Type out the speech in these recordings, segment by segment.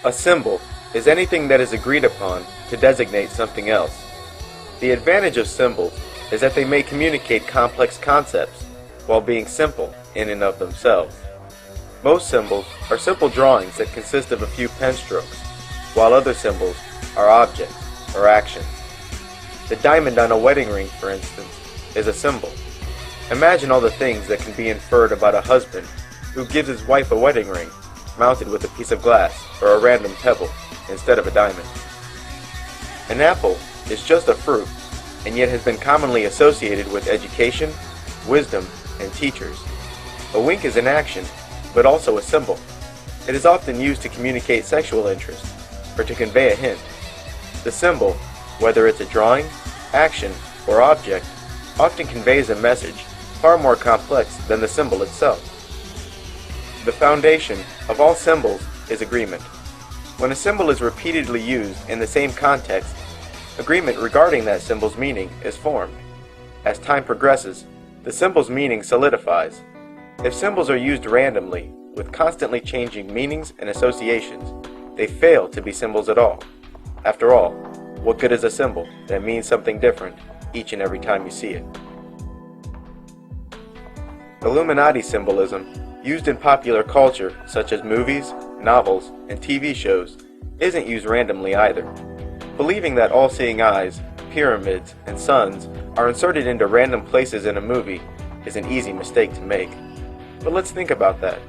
A symbol is anything that is agreed upon to designate something else. The advantage of symbols is that they may communicate complex concepts while being simple in and of themselves. Most symbols are simple drawings that consist of a few pen strokes, while other symbols are objects or actions. The diamond on a wedding ring, for instance, is a symbol. Imagine all the things that can be inferred about a husband who gives his wife a wedding ring mounted with a piece of glass or a random pebble instead of a diamond. An apple is just a fruit, and yet has been commonly associated with education, wisdom, and teachers. A wink is an action, but also a symbol. It is often used to communicate sexual interest or to convey a hint. The symbol, whether it's a drawing, action, or object, often conveys a message far more complex than the symbol itself. The foundation of all symbols is agreement. When a symbol is repeatedly used in the same context, agreement regarding that symbol's meaning is formed. As time progresses, the symbol's meaning solidifies. If symbols are used randomly, with constantly changing meanings and associations, they fail to be symbols at all. After all, what good is a symbol that means something different each and every time you see it? Illuminati symbolism, used in popular culture such as movies, novels, and TV shows, isn't used randomly either. Believing that all-seeing eyes, pyramids, and suns are inserted into random places in a movie is an easy mistake to make. But let's think about that.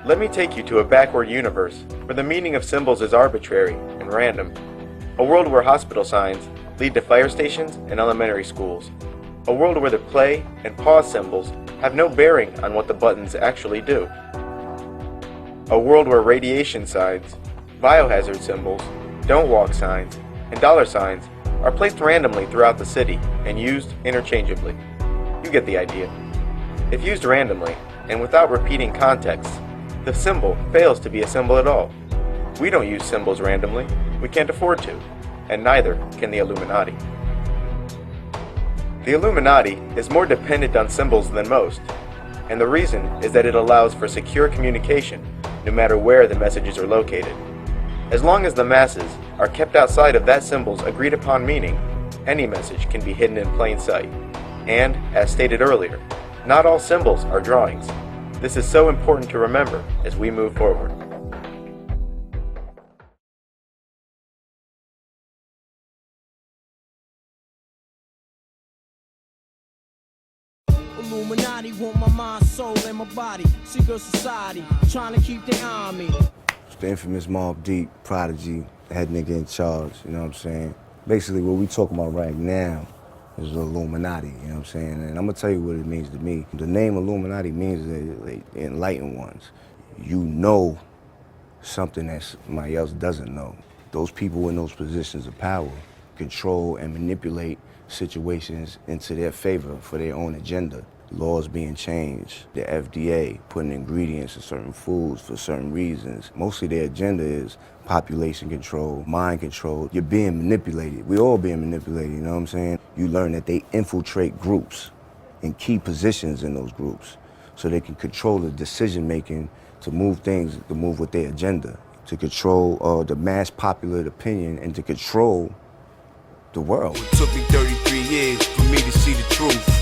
Let me take you to a backward universe where the meaning of symbols is arbitrary and random. A world where hospital signs lead to fire stations and elementary schools. A world where the play and pause symbols have no bearing on what the buttons actually do. A world where radiation signs, biohazard symbols, don't walk signs, and dollar signs are placed randomly throughout the city and used interchangeably. You get the idea. If used randomly and without repeating context, the symbol fails to be a symbol at all. We don't use symbols randomly. We can't afford to, and neither can the Illuminati. The Illuminati is more dependent on symbols than most, and the reason is that it allows for secure communication no matter where the messages are located. As long as the masses are kept outside of that symbol's agreed upon meaning, any message can be hidden in plain sight. And, as stated earlier, not all symbols are drawings. This is so important to remember as we move forward. Illuminati want my mind, soul, and my body. Secret society, trying to keep their eye on me. It's the infamous Mobb Deep, Prodigy, head nigga in charge, you know what I'm saying? Basically, what we talking about right now is the Illuminati, you know what I'm saying? And I'm gonna tell you what it means to me. The name Illuminati means the enlightened ones. You know something that somebody else doesn't know. Those people in those positions of power control and manipulate situations into their favor for their own agenda. Laws being changed, the FDA putting ingredients in certain foods for certain reasons. Mostly their agenda is population control, mind control. You're being manipulated. We're all being manipulated, you know what I'm saying? You learn that they infiltrate groups in key positions in those groups so they can control the decision making to move things, to move with their agenda, to control the mass popular opinion and to control the world. It took me 33 years for me to see the truth.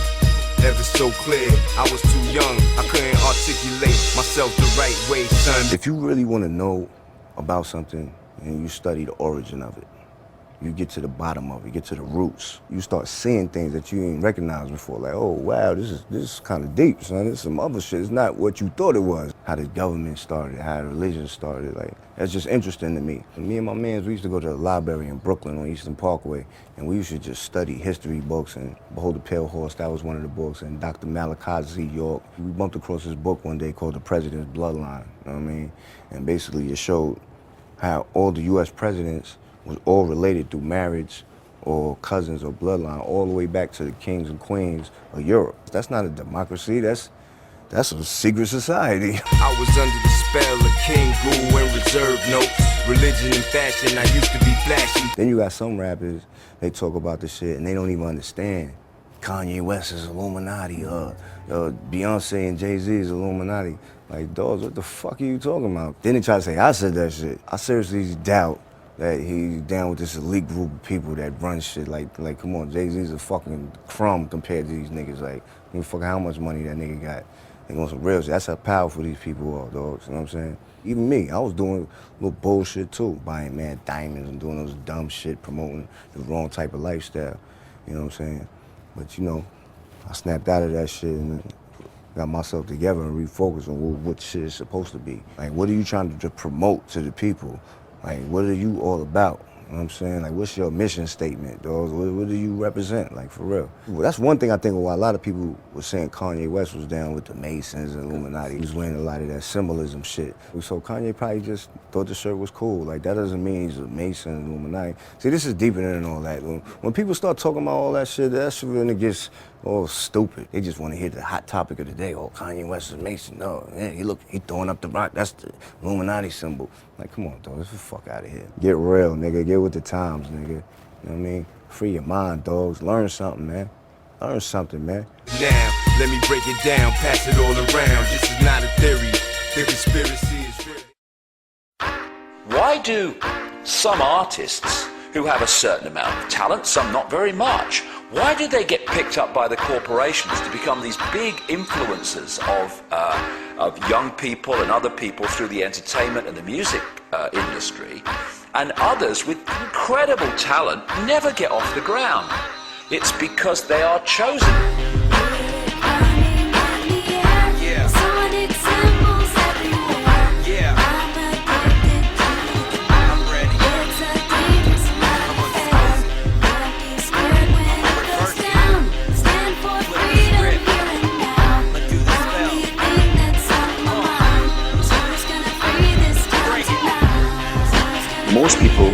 Ever so clear, I was too young, I couldn't articulate myself the right way, son. If you really want to know about something and you study the origin of it, you get to the bottom of it, you get to the roots. You start seeing things that you ain't recognized before. Like, oh, wow, this is kind of deep, son. This is some other shit. It's not what you thought it was. How the government started, how the religion started. Like, that's just interesting to me. And me and my mans, we used to go to the library in Brooklyn on Eastern Parkway, and we used to just study history books, and Behold the Pale Horse, that was one of the books, and Dr. Malachi Z. York. We bumped across this book one day called The President's Bloodline, you know what I mean? And basically it showed how all the U.S. presidents was all related through marriage or cousins or bloodline, all the way back to the kings and queens of Europe. That's not a democracy, that's a secret society. I was under the spell of King Guru and reserve notes. Religion and fashion, I used to be flashy. Then you got some rappers, they talk about this shit and they don't even understand. Kanye West is Illuminati, Beyonce and Jay-Z is Illuminati. Like, dogs, what the fuck are you talking about? Then they try to say I said that shit. I seriously doubt that he's down with this elite group of people that run shit. Like, come on, Jay-Z's a fucking crumb compared to these niggas. Like, you fuck how much money that nigga got. They want some real shit. That's how powerful these people are, dogs. You know what I'm saying? Even me, I was doing little bullshit too, buying mad diamonds and doing those dumb shit, promoting the wrong type of lifestyle. You know what I'm saying? But you know, I snapped out of that shit and got myself together and refocused on what shit is supposed to be. Like, what are you trying to promote to the people? Like, what are you all about? You know what I'm saying? Like, what's your mission statement, dog? What do you represent, like, for real? Well, that's one thing I think why a lot of people were saying Kanye West was down with the Masons and Illuminati. He was wearing a lot of that symbolism shit. So Kanye probably just thought the shirt was cool. Like, that doesn't mean he's a Mason and Illuminati. See, this is deeper than all that. When people start talking about all that shit really gets all stupid. They just want to hear the hot topic of the day. Oh, Kanye West is Mason. No, man, he throwing up the rock. That's the Illuminati symbol. Like, come on, dog, let's the fuck out of here. Get real, nigga. Get with the times, nigga. You know what I mean? Free your mind, dogs. Learn something, man. Learn something, man. Now, let me break it down, pass it all around. This is not a theory. The conspiracy is real. Why do some artists who have a certain amount of talent, some not very much, why do they get picked up by the corporations to become these big influencers of young people and other people through the entertainment and the music industry, and others with incredible talent never get off the ground? It's because they are chosen. Most people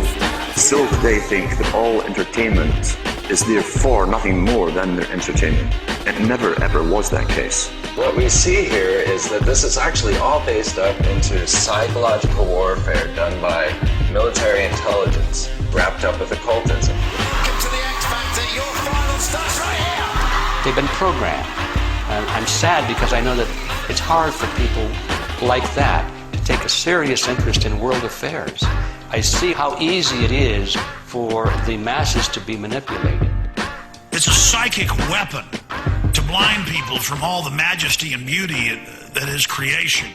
still today think that all entertainment is therefore nothing more than their entertainment. It never ever was that case. What we see here is that this is actually all based up into psychological warfare done by military intelligence, wrapped up with occultism. Welcome to the X Factor. Your final starts right here. They've been programmed. I'm sad because I know that it's hard for people like that to take a serious interest in world affairs. I see how easy it is for the masses to be manipulated. It's a psychic weapon to blind people from all the majesty and beauty that is creation.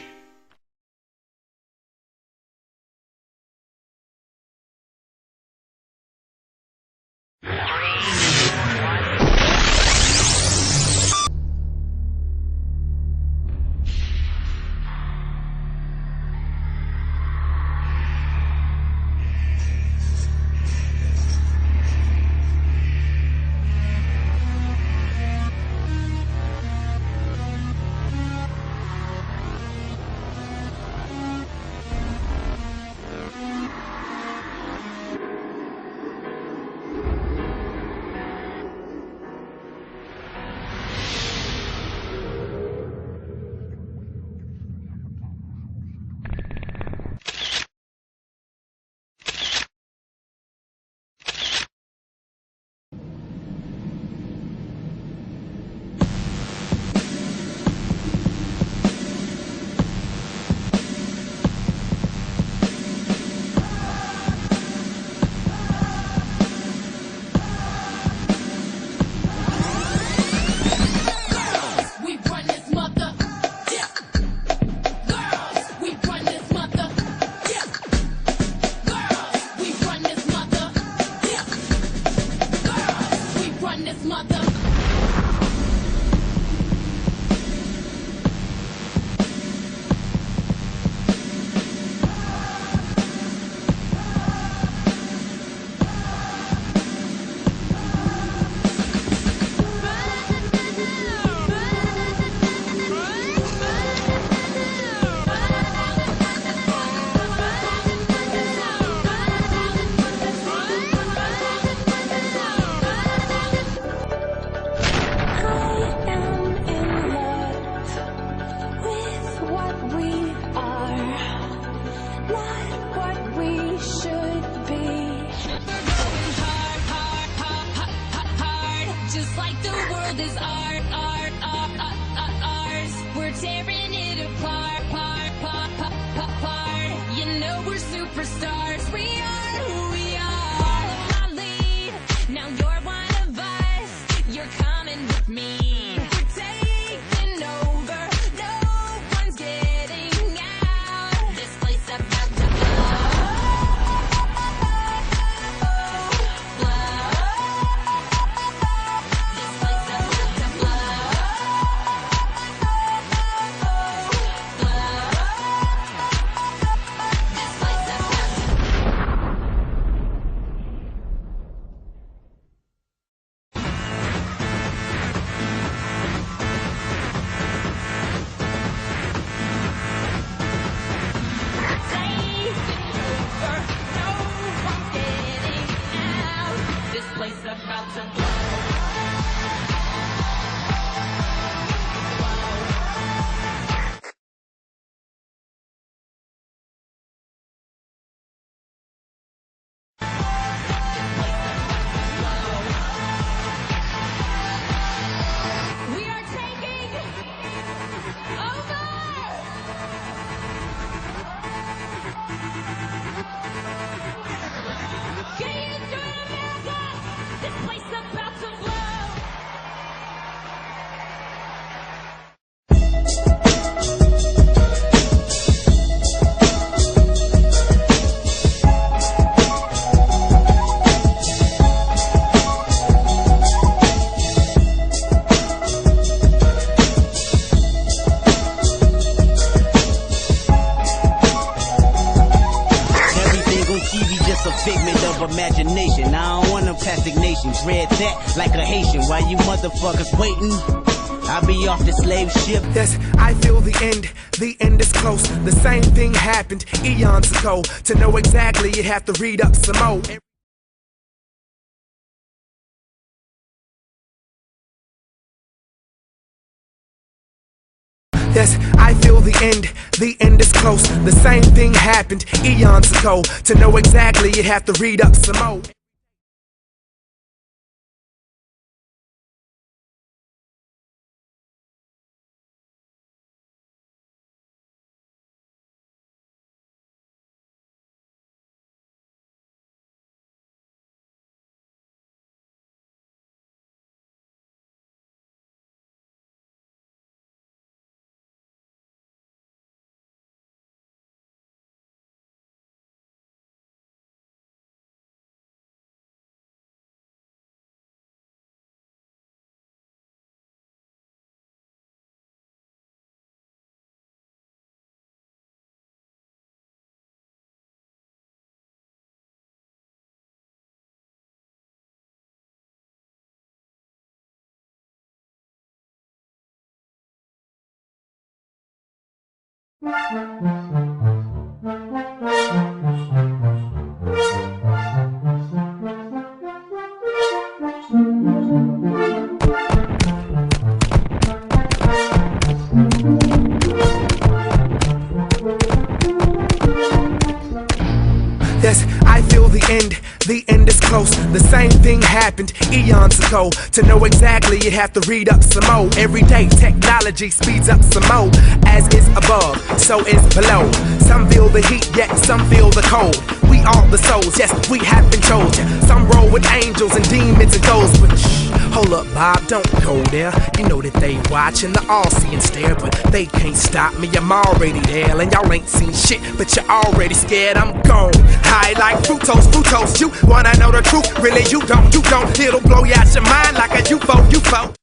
just read that like a Haitian. While you motherfuckers waiting, I'll be off the slave ship. Yes, I feel the end is close. The same thing happened eons ago. To know exactly, you have to read up some more. Yes, I feel the end is close. The same thing happened eons ago. To know exactly, you have to read up some more. Yes, I feel the end is close. The same thing happened eons ago. To know exactly, you have to read up some more. Every day technology speeds up some more. As is above, so is below. Some feel the heat, yet some feel the cold. We are the souls, yes, we have been chosen. Some roll with angels and demons and ghosts. But shh, hold up, Bob, don't go there. You know that they watching, the all-seeing stare, but they can't stop me, I'm already there. And y'all ain't seen shit, but you're already scared, I'm gone. High like fructose, you wanna know the truth, really you don't. It'll blow you out your mind like a UFO.